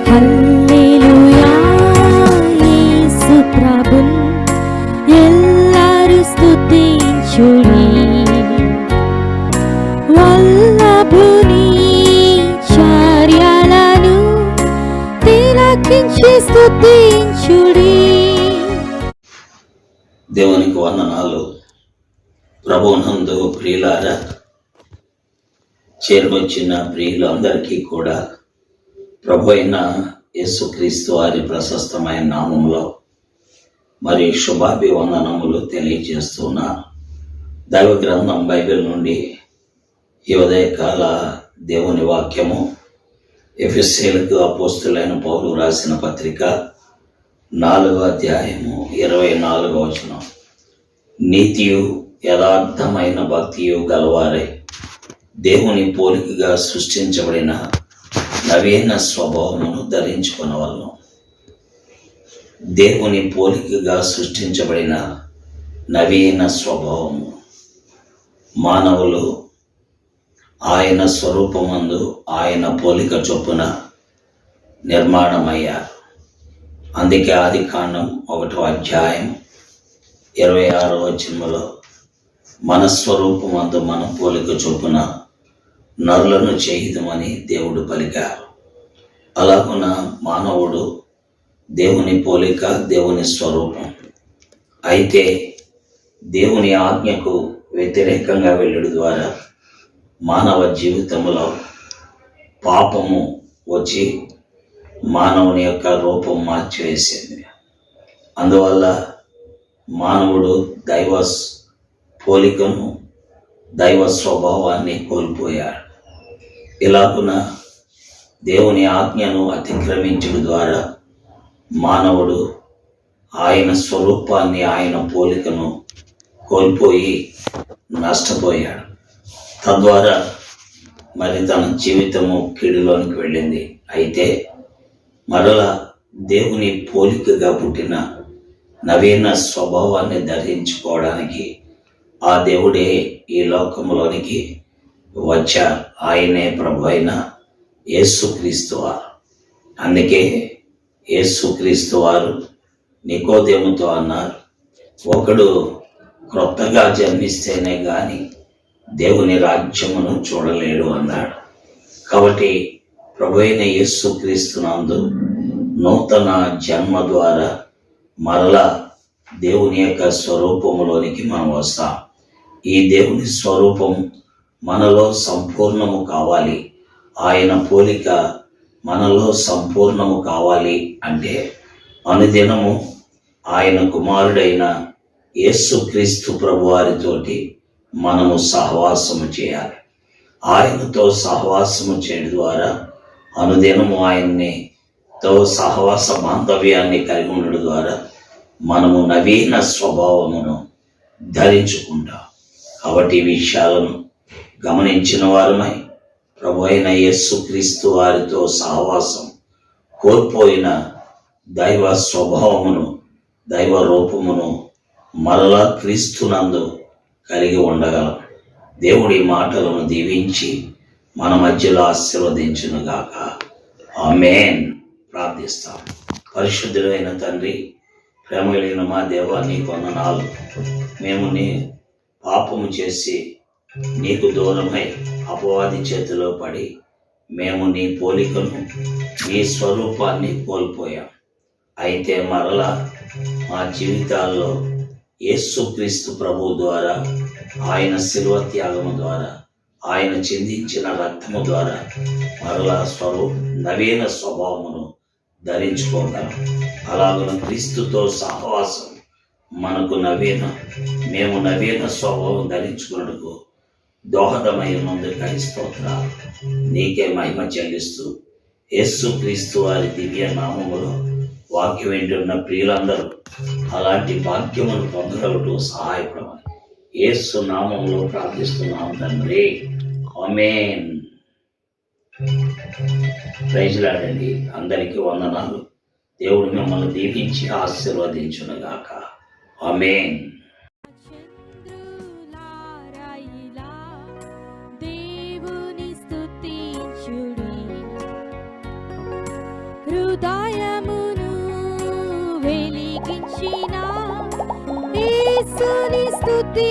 హల్లెలూయా యేసు ప్రభున్ ఎల్లరు స్తుతించుడి. వల్లభుని చర్యలను తిలకించి స్తుతించుడి. దేవునికి వందనాలు. ప్రభువునందు ప్రియులారా, చేరుకొచ్చిన ప్రియులందరికీ కూడా ప్రభు అయిన యేసుక్రీస్తు వారి ప్రశస్తమైన నామములో మరి శుభాభివందనములు తెలియజేస్తున్నాను. దైవ గ్రంథం బైబిల్ నుండి ఈ ఉదయకాల దేవుని వాక్యము ఎఫెసీయులకు అపోస్తులైన పౌలు రాసిన పత్రిక 4వ అధ్యాయము 24వ వచనం. నీతియు యథార్థమైన భక్తియు గలవారే దేవుని పోలికగా సృష్టించబడిన నవీన స్వభావమును ధరించుకొనవలెను. దేవుని పోలికగా సృష్టించబడిన నవీన స్వభావము. మానవులు ఆయన స్వరూపమందు ఆయన పోలిక చొప్పున నిర్మాణమయ్యారు. అందుకే ఆదికాండం 1వ అధ్యాయం 26వ వచనములో మన స్వరూపమందు మన పోలిక చొప్పున నరులను చేయుదుమని దేవుడు పలికారు. అలాగున మానవుడు దేవుని పోలిక, దేవుని స్వరూపం. అయితే దేవుని ఆజ్ఞకు వ్యతిరేకంగా వెళ్ళడం ద్వారా మానవ జీవితంలో పాపము వచ్చి మానవుని యొక్క రూపం మార్చివేసింది. అందువల్ల మానవుడు దైవ పోలికను, దైవ స్వభావాన్ని కోల్పోయాడు. ఇలాగున దేవుని ఆజ్ఞను అతిక్రమించడం ద్వారా మానవుడు ఆయన స్వరూపాన్ని, ఆయన పోలికను కోల్పోయి నష్టపోయాడు. తద్వారా మరి తన జీవితము కీడులోనికి వెళ్ళింది. అయితే మరలా దేవుని పోలికగా పుట్టిన నవీన స్వభావాన్ని ధరించుకోవడానికి ఆ దేవుడే ఈ లోకంలోనికి వచ్చారు. ఆయనే ప్రభు అయిన యేసుక్రీస్తు వారు. అందుకే యేసుక్రీస్తు వారు నికోదేముతో అన్నారు, ఒకడు క్రొత్తగా జన్మిస్తేనే గాని దేవుని రాజ్యమును చూడలేడు అన్నాడు. కాబట్టి ప్రభు అయిన యేసుక్రీస్తునందు నూతన జన్మ ద్వారా మరలా దేవుని యొక్క స్వరూపములోనికి మనం వస్తాం. ఈ దేవుని స్వరూపం మనలో సంపూర్ణము కావాలి, ఆయన పోలిక మనలో సంపూర్ణము కావాలి అంటే అనుదినము ఆయన కుమారుడైన యేసుక్రీస్తు ప్రభువారితోటి మనము సహవాసము చేయాలి. ఆయనతో సహవాసము చేయడం ద్వారా అనుదినము ఆయనతో సహవాస బాంధవ్యాన్ని కలిగి ఉండడం ద్వారా మనము నవీన స్వభావమును ధరించుకుంటాం. కాబట్టి ఈ విషయాలను గమనించిన వారమై ప్రభు అయిన యేసుక్రీస్తు వారితో సహవాసం కోల్పోయిన దైవ స్వభావమును, దైవ రూపమును మరలా క్రీస్తునందు కలిగి ఉండగలం. దేవుడి మాటలను దీవించి మన మధ్యలో ఆశీర్వదించునుగాక. ఆమేన్. ప్రార్థిస్తాం. పరిశుద్ధుడైన తండ్రి, ప్రేమ కలిగిన మా దేవా, నీకు వందనాలు. మేము నీ పాపము చేసి నీకు దూరమై అపవాది చేతిలో పడి మేము నీ పోలికను, నీ స్వరూపాన్ని కోల్పోయాం. అయితే మరలా మా జీవితాల్లో యేసుక్రీస్తు ప్రభు ద్వారా, ఆయన శిలువ త్యాగము ద్వారా, ఆయన చిందించిన రక్తము ద్వారా మరలా నవీన స్వభావమును ధరించుకోగలం. అలాగన క్రీస్తుతో సహవాసం మనకు మేము నవీన స్వభావం ధరించుకున్నట్టుకు దోహదమై ఉన్నందుకై స్తోత్రాలు. నీకే మహిమ చెల్లిస్తూ యేసుక్రీస్తు వారి దివ్య నామములో వాక్యం వింటున్న ప్రియులందరూ అలాంటి భాగ్యమును పొందగలటూ సహాయపడమని యేసు నామములో ప్రార్థిస్తున్నాం తండ్రి. ఆమేన్. Praise lord. అందరికీ వందనాలు. దేవుడు మిమ్మల్ని దీవించి ఆశీర్వదించునుగాక. ఆమేన్. హృదయమును వెలిగించిన యేసుని స్తుతి